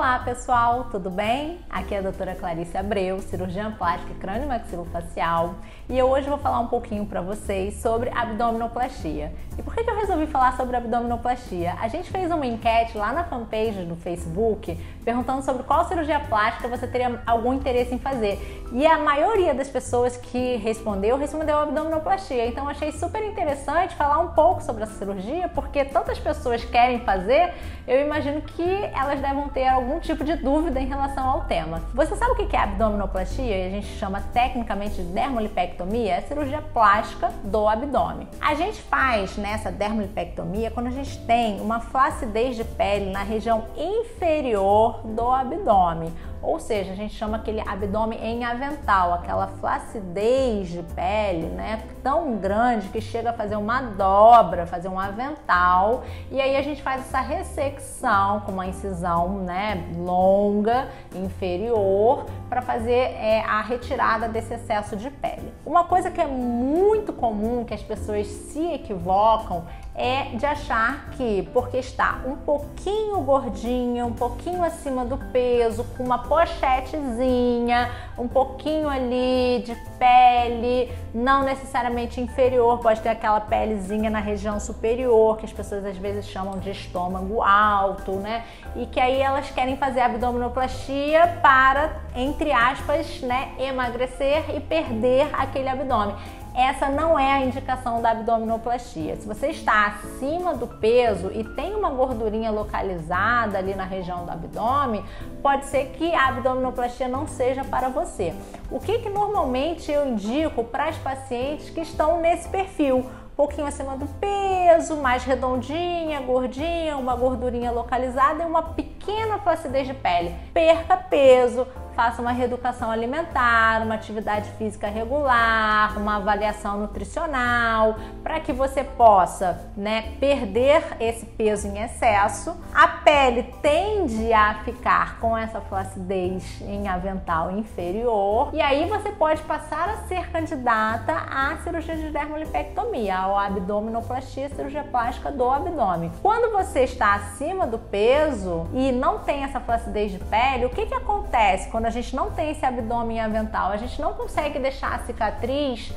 Olá pessoal, tudo bem? Aqui é a doutora Clarice Abreu, cirurgiã plástica crânio-maxilofacial, e eu hoje vou falar um pouquinho para vocês sobre abdominoplastia. E por que eu resolvi falar sobre abdominoplastia? A gente fez uma enquete lá na fanpage do Facebook perguntando sobre qual cirurgia plástica você teria algum interesse em fazer. E a maioria das pessoas que respondeu abdominoplastia. Então eu achei super interessante falar um pouco sobre essa cirurgia, porque tantas pessoas querem fazer, eu imagino que elas devem ter algum tipo de dúvida em relação ao tema. Você sabe o que é abdominoplastia? A gente chama tecnicamente de dermolipectomia, é a cirurgia plástica do abdômen. A gente faz nessa dermolipectomia quando a gente tem uma flacidez de pele na região inferior do abdômen. Ou seja, a gente chama aquele abdômen em avental, aquela flacidez de pele, né, tão grande que chega a fazer uma dobra, fazer um avental, e aí a gente faz essa ressecção com uma incisão, né, longa, inferior, para fazer a retirada desse excesso de pele. Uma coisa que é muito comum, que as pessoas se equivocam, é de achar que porque está um pouquinho gordinha, um pouquinho acima do peso, com uma pochetezinha, um pouquinho ali de pele, não necessariamente inferior, pode ter aquela pelezinha na região superior, que as pessoas às vezes chamam de estômago alto, né? E que aí elas querem fazer abdominoplastia para, entre aspas, né, emagrecer e perder aquele abdômen. Essa não é a indicação da abdominoplastia. Se você está acima do peso e tem uma gordurinha localizada ali na região do abdômen, pode ser que a abdominoplastia não seja para você. O que normalmente eu indico para as pacientes que estão nesse perfil? Um pouquinho acima do peso, mais redondinha, gordinha, uma gordurinha localizada e uma pequena flacidez de pele. Perca peso, faça uma reeducação alimentar, uma atividade física regular, uma avaliação nutricional, para que você possa, né, perder esse peso em excesso. A pele tende a ficar com essa flacidez em avental inferior, e aí você pode passar a ser candidata à cirurgia de dermolipectomia, a abdominoplastia, cirurgia plástica do abdômen. Quando você está acima do peso e não tem essa flacidez de pele, o que acontece quando a gente não tem esse abdômen avental? A gente não consegue deixar a cicatriz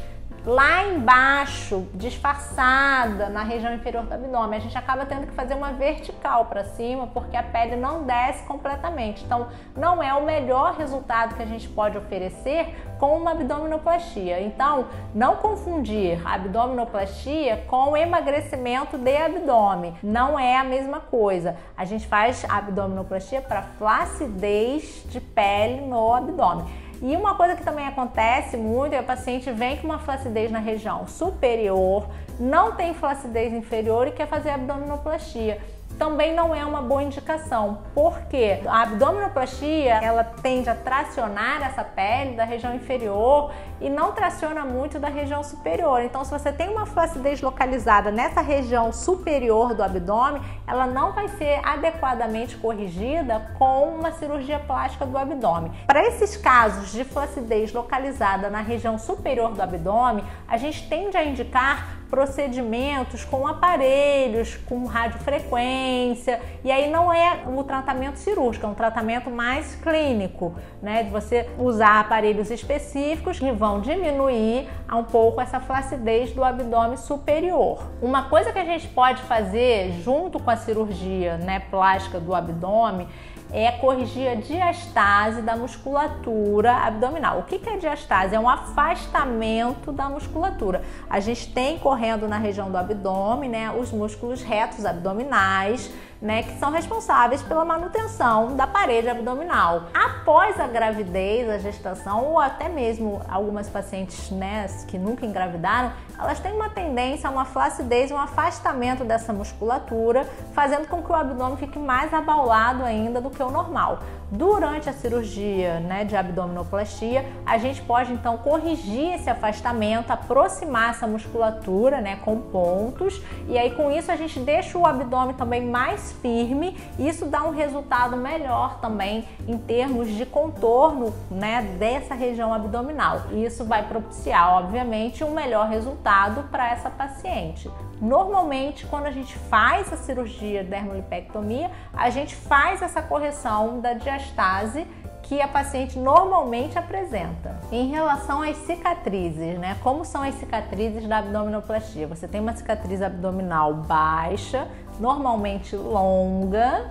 lá embaixo, disfarçada na região inferior do abdômen. A gente acaba tendo que fazer uma vertical para cima, porque a pele não desce completamente. Então, não é o melhor resultado que a gente pode oferecer com uma abdominoplastia. Então, não confundir abdominoplastia com emagrecimento de abdômen. Não é a mesma coisa. A gente faz abdominoplastia para flacidez de pele no abdômen. E uma coisa que também acontece muito é que o paciente vem com uma flacidez na região superior, não tem flacidez inferior e quer fazer abdominoplastia. Também não é uma boa indicação, porque a abdominoplastia ela tende a tracionar essa pele da região inferior e não traciona muito da região superior. Então, se você tem uma flacidez localizada nessa região superior do abdômen, ela não vai ser adequadamente corrigida com uma cirurgia plástica do abdômen. Para esses casos de flacidez localizada na região superior do abdômen, a gente tende a indicar procedimentos com aparelhos, com radiofrequência, e aí não é o tratamento cirúrgico, é um tratamento mais clínico, né? De você usar aparelhos específicos que vão diminuir um pouco essa flacidez do abdômen superior. Uma coisa que a gente pode fazer junto com a cirurgia, né, plástica do abdômen é corrigir a diastase da musculatura abdominal. O que é diastase? É um afastamento da musculatura. A gente tem correndo na região do abdômen, né, os músculos retos abdominais, né, que são responsáveis pela manutenção da parede abdominal. Após a gravidez, a gestação, ou até mesmo algumas pacientes, né, que nunca engravidaram, elas têm uma tendência a uma flacidez, um afastamento dessa musculatura, fazendo com que o abdômen fique mais abaulado ainda do que o normal. Durante a cirurgia, né, de abdominoplastia, a gente pode então corrigir esse afastamento, aproximar essa musculatura, né, com pontos, e aí com isso a gente deixa o abdômen também mais mais firme e isso dá um resultado melhor também em termos de contorno, né, dessa região abdominal. E isso vai propiciar, obviamente, um melhor resultado para essa paciente. Normalmente, quando a gente faz a cirurgia de dermolipectomia, a gente faz essa correção da diastase que a paciente normalmente apresenta. Em relação às cicatrizes, né? Como são as cicatrizes da abdominoplastia? Você tem uma cicatriz abdominal baixa, normalmente longa,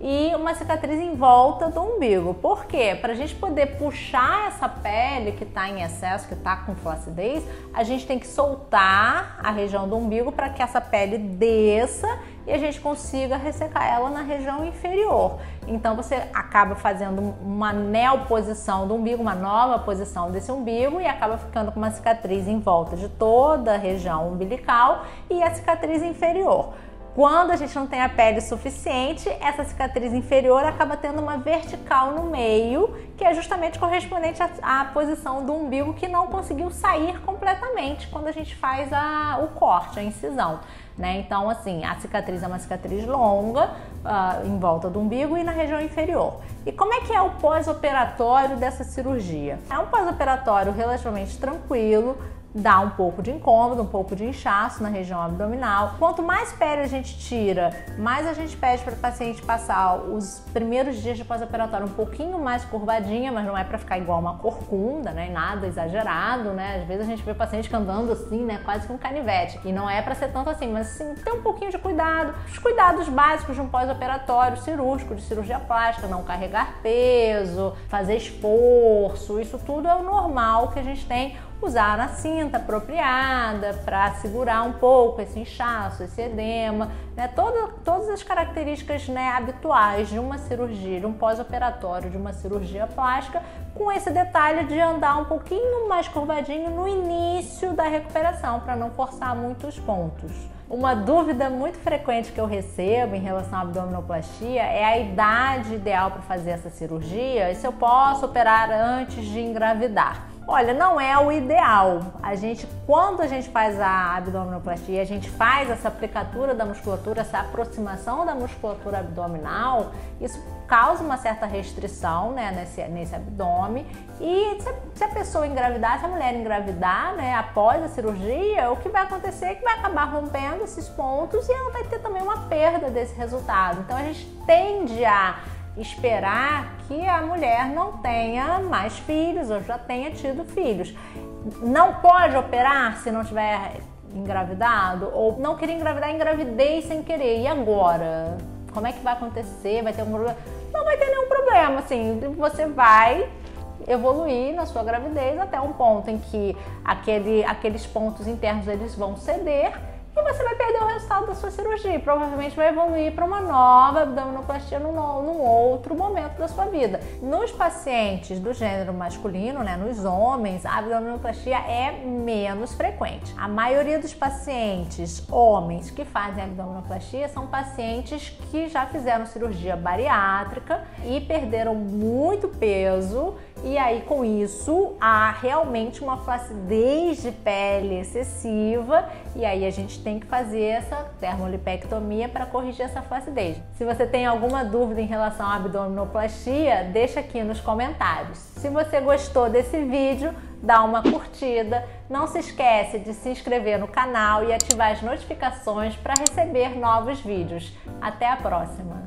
e uma cicatriz em volta do umbigo. Por quê? Para a gente poder puxar essa pele que está em excesso, que está com flacidez, a gente tem que soltar a região do umbigo para que essa pele desça e a gente consiga ressecar ela na região inferior. Então você acaba fazendo uma neoposição do umbigo, uma nova posição desse umbigo e acaba ficando com uma cicatriz em volta de toda a região umbilical e a cicatriz inferior. Quando a gente não tem a pele suficiente, essa cicatriz inferior acaba tendo uma vertical no meio, que é justamente correspondente à posição do umbigo que não conseguiu sair completamente quando a gente faz o corte, a incisão, né? Então, assim, a cicatriz é uma cicatriz longa em volta do umbigo e na região inferior. E como é que é o pós-operatório dessa cirurgia? É um pós-operatório relativamente tranquilo, dá um pouco de incômodo, um pouco de inchaço na região abdominal. Quanto mais pele a gente tira, mais a gente pede para o paciente passar os primeiros dias de pós-operatório um pouquinho mais curvadinha, mas não é para ficar igual uma corcunda, né? Nada exagerado, né? Às vezes a gente vê paciente andando assim, né? Quase que um canivete. E não é para ser tanto assim, mas assim, ter um pouquinho de cuidado. Os cuidados básicos de um pós-operatório cirúrgico, de cirurgia plástica, não carregar peso, fazer esforço, isso tudo é o normal que a gente tem. Usar a cinta apropriada para segurar um pouco esse inchaço, esse edema, né? Todas as características, né, habituais de uma cirurgia, de um pós-operatório, de uma cirurgia plástica, com esse detalhe de andar um pouquinho mais curvadinho no início da recuperação, para não forçar muito os pontos. Uma dúvida muito frequente que eu recebo em relação à abdominoplastia é a idade ideal para fazer essa cirurgia e se eu posso operar antes de engravidar. Olha, não é o ideal. Quando a gente faz a abdominoplastia, a gente faz essa aplicatura da musculatura, essa aproximação da musculatura abdominal, isso causa uma certa restrição, né, nesse abdômen. E se a pessoa engravidar, se a mulher engravidar, né, após a cirurgia, o que vai acontecer é que vai acabar rompendo esses pontos e ela vai ter também uma perda desse resultado. Então a gente tende a esperar que a mulher não tenha mais filhos ou já tenha tido filhos. Não pode operar se não tiver engravidado? Ou não queria engravidar, engravidei sem querer. E agora? Como é que vai acontecer? Vai ter algum problema? Não vai ter nenhum problema, assim, você vai evoluir na sua gravidez até um ponto em que aqueles pontos internos eles vão ceder e você vai perder o resultado da sua cirurgia. Provavelmente vai evoluir para uma nova abdominoplastia num outro momento da sua vida. Nos pacientes do gênero masculino, né, nos homens, a abdominoplastia é menos frequente. A maioria dos pacientes homens que fazem abdominoplastia são pacientes que já fizeram cirurgia bariátrica e perderam muito peso. E aí, com isso, há realmente uma flacidez de pele excessiva e aí a gente tem que fazer essa dermolipectomia para corrigir essa flacidez. Se você tem alguma dúvida em relação à abdominoplastia, deixa aqui nos comentários. Se você gostou desse vídeo, dá uma curtida. Não se esquece de se inscrever no canal e ativar as notificações para receber novos vídeos. Até a próxima!